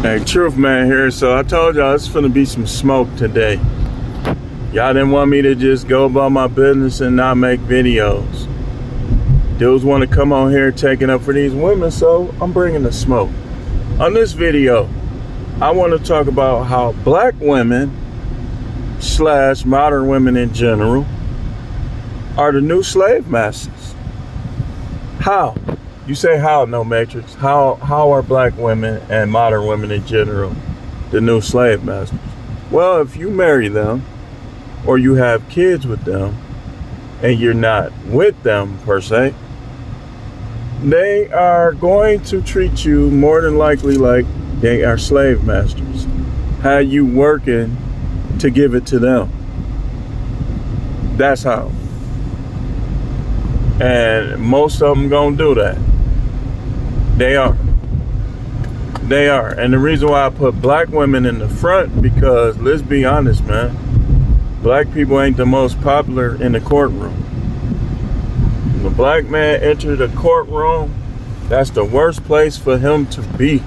Hey, Truth Man here. So I told y'all it's finna be some smoke today. Y'all didn't want me to just go about my business and not make videos. Dudes want to come on here taking up for these women, so I'm bringing the smoke. On this video, I want to talk about how black women / modern women in general are the new slave masters. How? You say how, No Matrix? How are black women and modern women in general the new slave masters? Well, if you marry them or you have kids with them and you're not with them per se, they are going to treat you more than likely like they are slave masters. How you working to give it to them. That's how. And most of them gonna do that. They are. And the reason why I put black women in the front, because let's be honest, man, black people ain't the most popular in the courtroom. When a black man enters the courtroom, that's the worst place for him to be.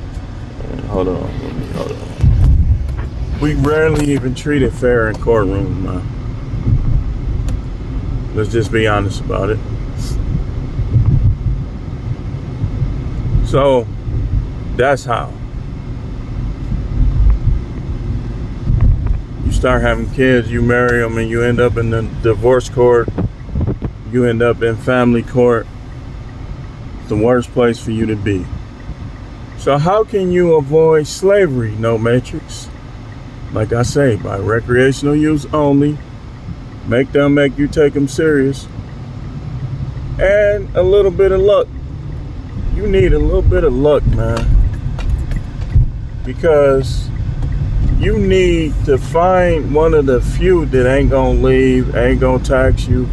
Hold on. We rarely even treat it fair in courtrooms, man. Let's just be honest about it. So, that's how. You start having kids, you marry them, and you end up in the divorce court. You end up in family court. It's the worst place for you to be. So how can you avoid slavery, No Matrix? Like I say, by recreational use only. Make you take them serious. And a little bit of luck. You need a little bit of luck, man. Because you need to find one of the few that ain't gonna leave, ain't gonna tax you.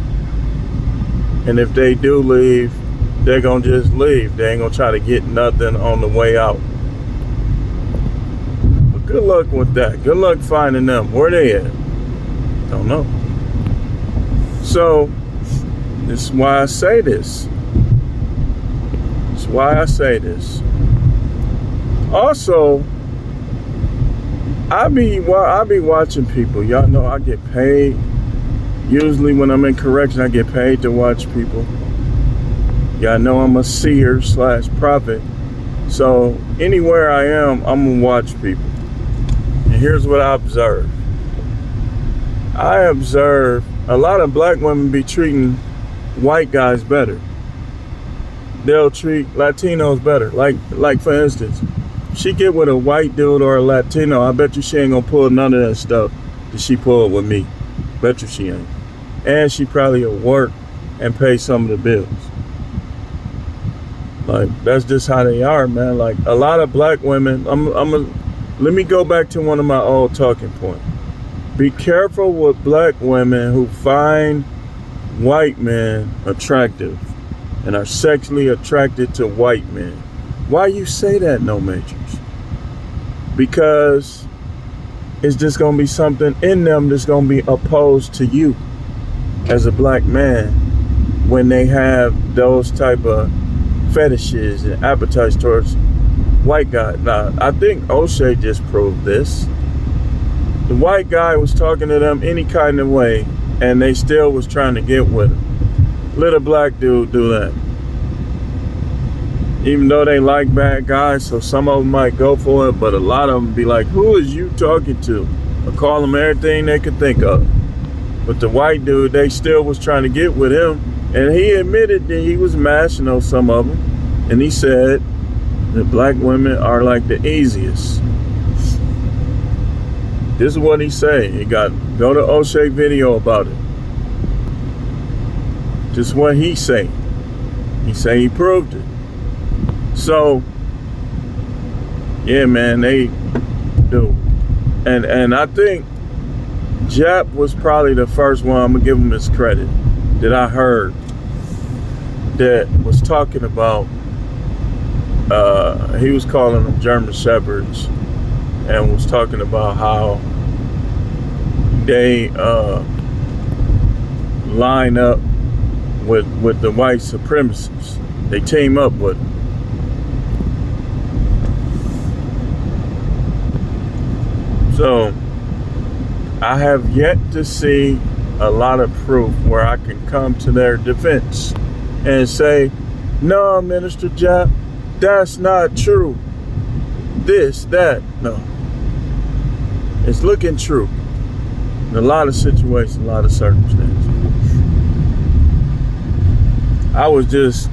And if they do leave, they're gonna just leave. They ain't gonna try to get nothing on the way out. But good luck with that. Good luck finding them. Where they at? Don't know. So, this is why I say this. Also, I be watching people. Y'all know I get paid. Usually when I'm in correction, I get paid to watch people. Y'all know I'm a seer / prophet. So anywhere I am, I'm gonna watch people. And here's what I observe. I observe a lot of black women be treating white guys better. They'll treat Latinos better. Like for instance, she get with a white dude or a Latino, I bet you she ain't gonna pull none of that stuff that she pulled with me. Bet you she ain't. And she probably will work and pay some of the bills. Like, that's just how they are, man. Like, a lot of black women, let me go back to one of my old talking points. Be careful with black women who find white men attractive and are sexually attracted to white men. Why you say that, No Matrix? Because it's just gonna be something in them that's gonna be opposed to you as a black man when they have those type of fetishes and appetites towards white guys. Now, I think O'Shea just proved this. The white guy was talking to them any kind of way, and they still was trying to get with him. Let a black dude do that. Even though they like bad guys, so some of them might go for it, but a lot of them be like, who is you talking to? Or call them everything they could think of. But the white dude, they still was trying to get with him, and he admitted that he was mashing on some of them, and he said that black women are like the easiest. This is what he say. Go to O'Shea video about it. Just what he say. He say he proved it. So, yeah, man, they do. And I think Jap was probably the first one, I'm gonna give him his credit, that I heard that was talking about, he was calling them German Shepherds and was talking about how they line up with the white supremacists. They team up with them. So I have yet to see a lot of proof where I can come to their defense and say, no, Minister Jap, that's not true. This, that, no. It's looking true in a lot of situations, a lot of circumstances. I was just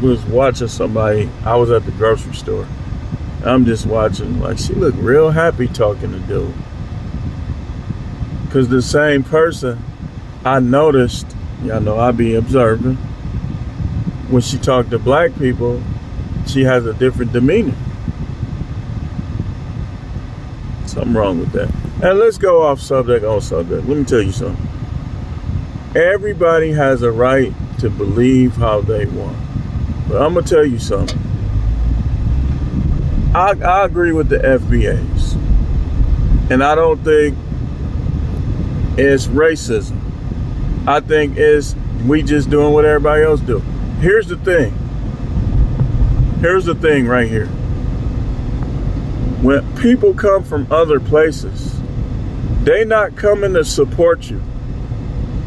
was watching somebody. I was at the grocery store. I'm just watching, like, she looked real happy talking to dude. Because the same person, I noticed, y'all know I be observing, when she talked to black people, she has a different demeanor. Something wrong with that. And let's go off subject on subject. Let me tell you something. Everybody has a right to believe how they want. But I'm going to tell you something. I agree with the FBAs. And I don't think it's racism. I think it's we just doing what everybody else do. Here's the thing. Here's the thing right here. When people come from other places, they not coming to support you.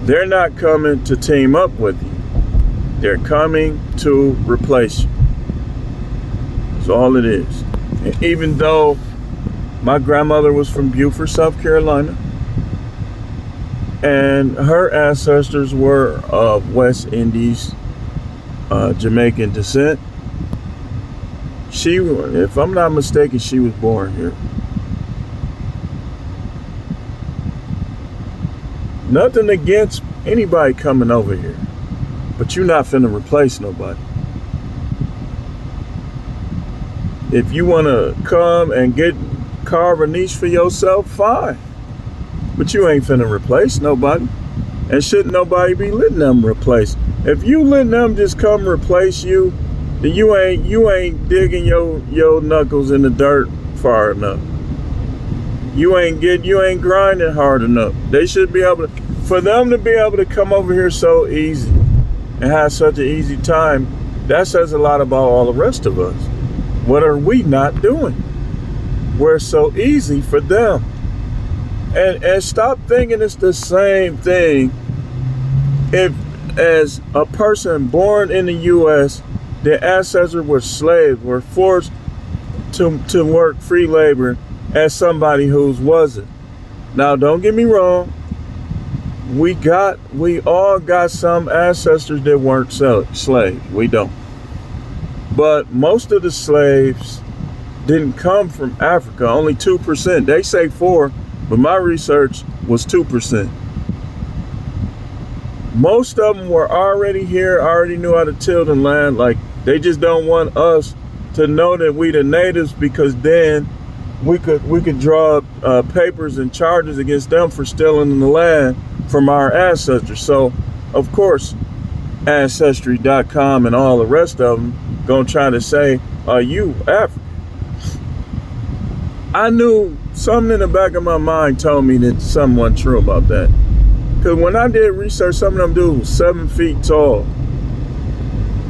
They're not coming to team up with you. They're coming to replace you. That's all it is. And even though my grandmother was from Beaufort, South Carolina, and her ancestors were of West Indies, Jamaican descent, she, if I'm not mistaken, she was born here. Nothing against anybody coming over here, but you're not finna replace nobody. If you wanna come and carve a niche for yourself, fine. But you ain't finna replace nobody. And shouldn't nobody be letting them replace. If you letting them just come replace you, then you ain't digging your knuckles in the dirt far enough. You ain't grinding hard enough. They should be able to, for them to be able to come over here so easy and have such an easy time, that says a lot about all the rest of us. What are we not doing? We're so easy for them. And stop thinking it's the same thing. If as a person born in the U.S., their ancestors were slaves, were forced to work free labor, as somebody who wasn't. Now, don't get me wrong. We all got some ancestors that weren't slaves. We don't. But most of the slaves didn't come from Africa. Only 2%. They say 4%, but my research was 2%. Most of them were already here, already knew how to till the land. Like, they just don't want us to know that we the natives, because then we could draw papers and charges against them for stealing the land from our ancestors. So, of course, Ancestry.com and all the rest of them gonna try to say, are you African? I knew something in the back of my mind told me that something wasn't true about that. Because when I did research, some of them dudes were 7 feet tall,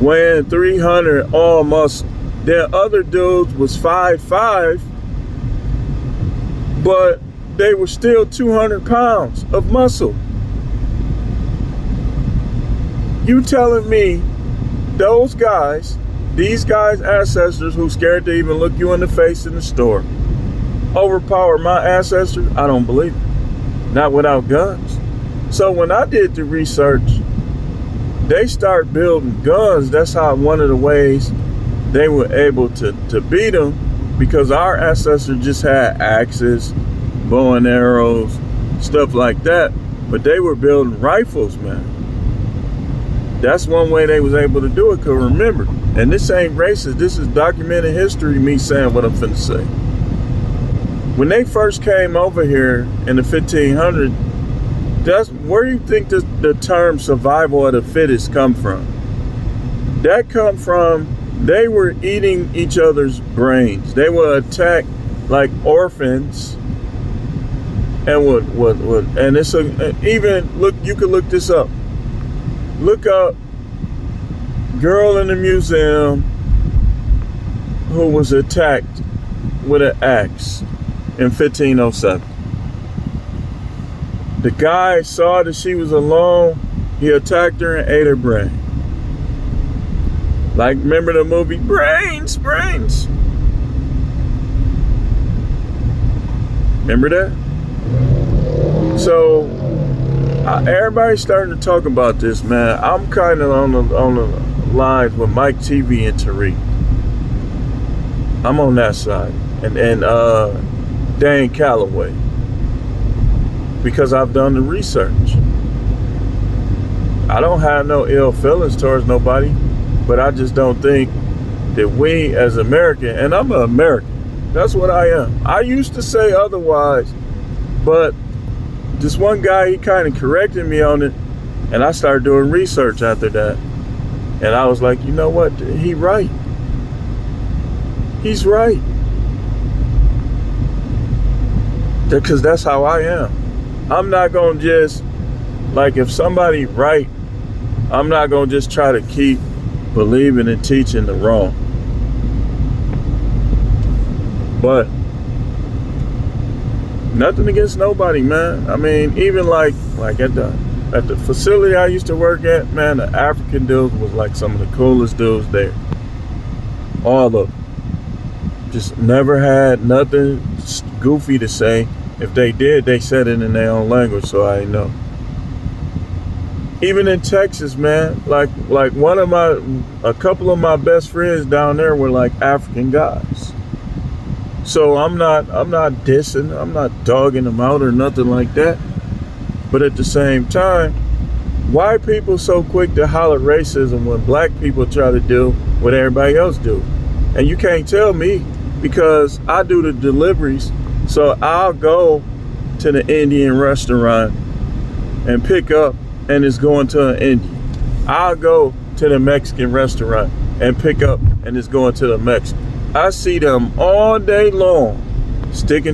weighing 300, all muscle. Then other dudes was 5'5", but they were still 200 pounds of muscle. You telling me those guys, these guys' ancestors who scared to even look you in the face in the store, overpower my ancestors? I don't believe it. Not without guns. So when I did the research, they start building guns. That's how one of the ways they were able to beat them, because our ancestors just had axes, bow and arrows, stuff like that. But they were building rifles, man. That's one way they was able to do it. Because remember, and this ain't racist, this is documented history, me saying what I'm finna say. When they first came over here in the 1500s, that's where you think the term survival of the fittest come from. That come from, they were eating each other's brains. They would attack like orphans, and would and it's even look. You could look this up. Look up girl in the museum who was attacked with an axe. in 1507. The guy saw that she was alone. He attacked her and ate her brain. Like, remember the movie Brains? Remember that? So everybody's starting to talk about this, man. I'm kind of on the lines with Mike TV and Tariq. I'm on that side, and Dan Calloway, because I've done the research. I don't have no ill feelings towards nobody, but I just don't think that we as American, and I'm an American, that's what I am. I used to say otherwise, but this one guy, he kind of corrected me on it, and I started doing research after that. And I was like, you know what? He's right. Because that's how I am. I'm not going to just, like, if somebody right, I'm not going to just try to keep believing and teaching the wrong. But nothing against nobody, man. I mean, even like at the facility I used to work at, man, the African dudes was like some of the coolest dudes there. All of them. Just never had nothing goofy to say. If they did, they said it in their own language, so I know. Even in Texas, man, like a couple of my best friends down there were like African guys. So I'm not dissing, I'm not dogging them out or nothing like that. But at the same time, why are people so quick to holler racism when black people try to do what everybody else do? And you can't tell me, because I do the deliveries. So I'll go to the Indian restaurant and pick up, and it's going to an Indian. I'll go to the Mexican restaurant and pick up, and it's going to the Mexican. I see them all day long sticking